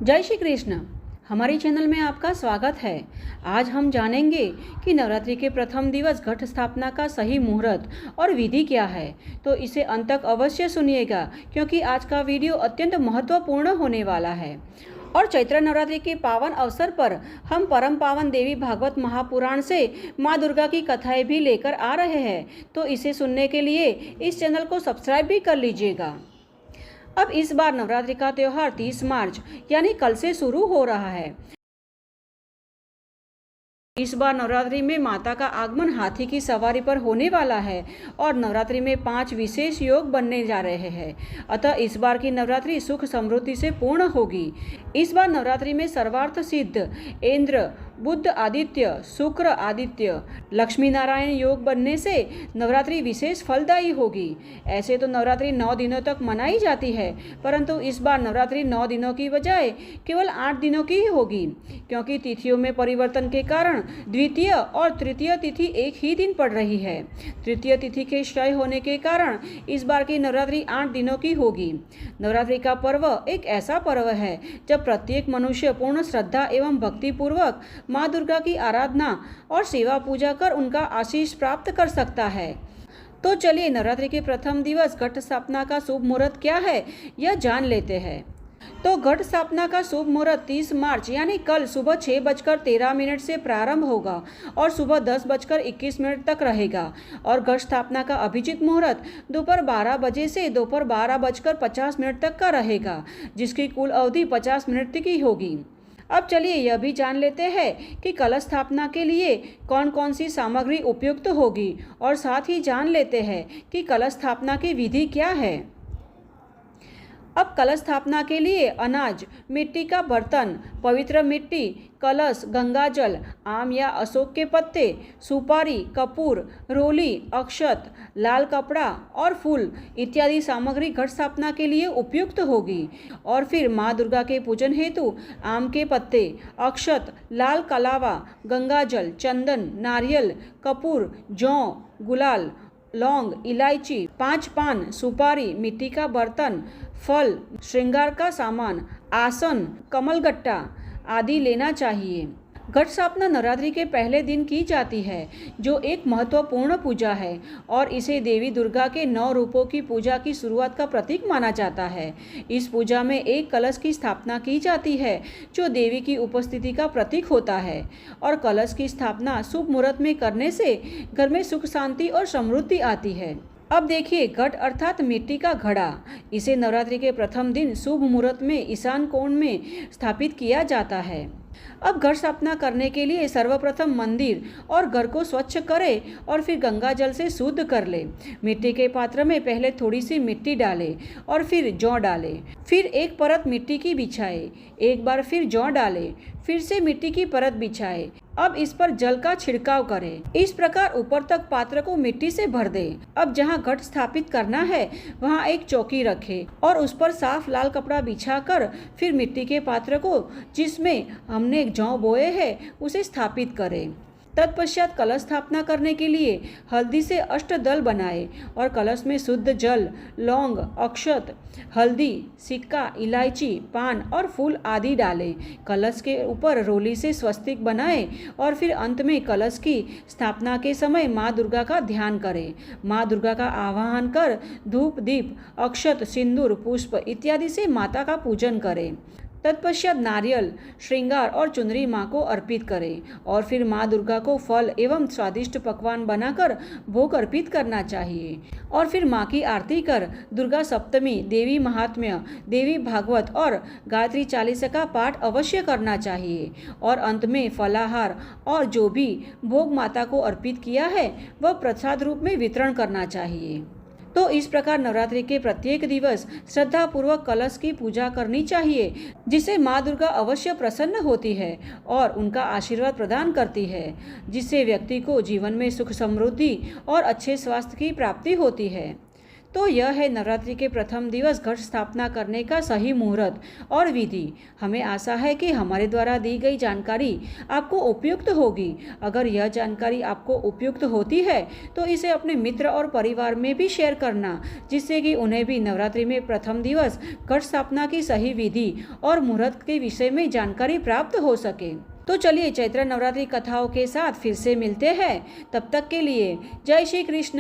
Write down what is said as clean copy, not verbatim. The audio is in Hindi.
जय श्री कृष्ण। हमारे चैनल में आपका स्वागत है। आज हम जानेंगे कि नवरात्रि के प्रथम दिवस घट स्थापना का सही मुहूर्त और विधि क्या है। तो इसे अंत तक अवश्य सुनिएगा क्योंकि आज का वीडियो अत्यंत महत्वपूर्ण होने वाला है। और चैत्र नवरात्रि के पावन अवसर पर हम परम पावन देवी भागवत महापुराण से माँ दुर्गा की कथाएं भी लेकर आ रहे हैं। तो इसे सुनने के लिए इस चैनल को सब्सक्राइब भी कर लीजिएगा। अब इस बार नवरात्रि का त्यौहार 30 मार्च यानी कल से शुरू हो रहा है। इस बार नवरात्रि में माता का आगमन हाथी की सवारी पर होने वाला है और नवरात्रि में 5 विशेष योग बनने जा रहे हैं। अतः इस बार की नवरात्रि सुख समृद्धि से पूर्ण होगी। इस बार नवरात्रि में सर्वार्थ सिद्ध इंद्र बुध आदित्य शुक्र आदित्य लक्ष्मी नारायण योग बनने से नवरात्रि विशेष फलदायी होगी। ऐसे तो नवरात्रि 9 दिनों तक मनाई जाती है, परंतु इस बार नवरात्रि 9 दिनों की बजाय केवल 8 दिनों की ही होगी, क्योंकि तिथियों में परिवर्तन के कारण द्वितीय और तृतीय तिथि एक ही दिन पड़ रही है। तृतीय तिथि के क्षय होने के कारण इस बार की नवरात्रि 8 दिनों की होगी। नवरात्रि का पर्व एक ऐसा पर्व है जब प्रत्येक मनुष्य पूर्ण श्रद्धा एवं भक्ति पूर्वक माँ दुर्गा की आराधना और सेवा पूजा कर उनका आशीष प्राप्त कर सकता है। तो चलिए नवरात्रि के प्रथम दिवस घट स्थापना का शुभ मुहूर्त क्या है यह जान लेते हैं। तो घट स्थापना का शुभ मुहूर्त 30 मार्च यानी कल सुबह 6:13 से प्रारंभ होगा और सुबह 10:21 तक रहेगा। और घट स्थापना का अभिजित मुहूर्त दोपहर 12 बजे से दोपहर 12:50 तक का रहेगा, जिसकी कुल अवधि 50 मिनट की होगी। अब चलिए यह भी जान लेते हैं कि कलश स्थापना के लिए कौन कौन सी सामग्री उपयुक्त होगी और साथ ही जान लेते हैं कि कलश स्थापना की विधि क्या है। अब कलश स्थापना के लिए अनाज, मिट्टी का बर्तन, पवित्र मिट्टी, कलश, गंगाजल, आम या अशोक के पत्ते, सुपारी, कपूर, रोली, अक्षत, लाल कपड़ा और फूल इत्यादि सामग्री घट स्थापना के लिए उपयुक्त होगी। और फिर माँ दुर्गा के पूजन हेतु आम के पत्ते, अक्षत, लाल कलावा, गंगाजल, चंदन, नारियल, कपूर, जौ, गुलाल, लौंग, इलायची, 5 पान, सुपारी, मिट्टी का बर्तन, फल, श्रृंगार का सामान, आसन, कमलगट्टा आदि लेना चाहिए। घट स्थापना नवरात्रि के पहले दिन की जाती है, जो एक महत्वपूर्ण पूजा है और इसे देवी दुर्गा के 9 रूपों की पूजा की शुरुआत का प्रतीक माना जाता है। इस पूजा में एक कलश की स्थापना की जाती है, जो देवी की उपस्थिति का प्रतीक होता है। और कलश की स्थापना शुभ मुहूर्त में करने से घर में सुख शांति और समृद्धि आती है। अब देखिए घट अर्थात मिट्टी का घड़ा। इसे नवरात्रि के प्रथम दिन शुभ मुहूर्त में ईशान कोण में स्थापित किया जाता है। अब घट स्थापना करने के लिए सर्वप्रथम मंदिर और घर को स्वच्छ करें और फिर गंगा जल से शुद्ध कर ले। मिट्टी के पात्र में पहले थोड़ी सी मिट्टी डालें और फिर जौ डालें, फिर एक परत मिट्टी की बिछाए, एक बार फिर जौ डालें, फिर से मिट्टी की परत बिछाए। अब इस पर जल का छिड़काव करें। इस प्रकार ऊपर तक पात्र को मिट्टी से भर दें। अब जहां घट स्थापित करना है वहां एक चौकी रखें और उस पर साफ लाल कपड़ा बिछाकर फिर मिट्टी के पात्र को जिसमें हमने जौ बोए हैं उसे स्थापित करें। तत्पश्चात कलश स्थापना करने के लिए हल्दी से अष्टदल बनाए और कलश में शुद्ध जल, लौंग, अक्षत, हल्दी, सिक्का, इलायची, पान और फूल आदि डालें। कलश के ऊपर रोली से स्वस्तिक बनाएं और फिर अंत में कलश की स्थापना के समय माँ दुर्गा का ध्यान करें। माँ दुर्गा का आवाहन कर धूप, दीप, अक्षत, सिंदूर, पुष्प इत्यादि से माता का पूजन करें। तत्पश्चात नारियल, श्रृंगार और चुनरी माँ को अर्पित करें और फिर माँ दुर्गा को फल एवं स्वादिष्ट पकवान बनाकर भोग अर्पित करना चाहिए। और फिर माँ की आरती कर दुर्गा सप्तमी, देवी महात्म्य, देवी भागवत और गायत्री चालीसा का पाठ अवश्य करना चाहिए। और अंत में फलाहार और जो भी भोग माता को अर्पित किया है वह प्रसाद रूप में वितरण करना चाहिए। तो इस प्रकार नवरात्रि के प्रत्येक दिवस श्रद्धापूर्वक कलश की पूजा करनी चाहिए, जिससे माँ दुर्गा अवश्य प्रसन्न होती है और उनका आशीर्वाद प्रदान करती है, जिससे व्यक्ति को जीवन में सुख समृद्धि और अच्छे स्वास्थ्य की प्राप्ति होती है। तो यह है नवरात्रि के प्रथम दिवस घट स्थापना करने का सही मुहूर्त और विधि। हमें आशा है कि हमारे द्वारा दी गई जानकारी आपको उपयुक्त होगी। अगर यह जानकारी आपको उपयुक्त होती है तो इसे अपने मित्र और परिवार में भी शेयर करना, जिससे कि उन्हें भी नवरात्रि में प्रथम दिवस घट स्थापना की सही विधि और मुहूर्त के विषय में जानकारी प्राप्त हो सके। तो चलिए चैत्र नवरात्रि कथाओं के साथ फिर से मिलते हैं। तब तक के लिए जय श्री कृष्ण।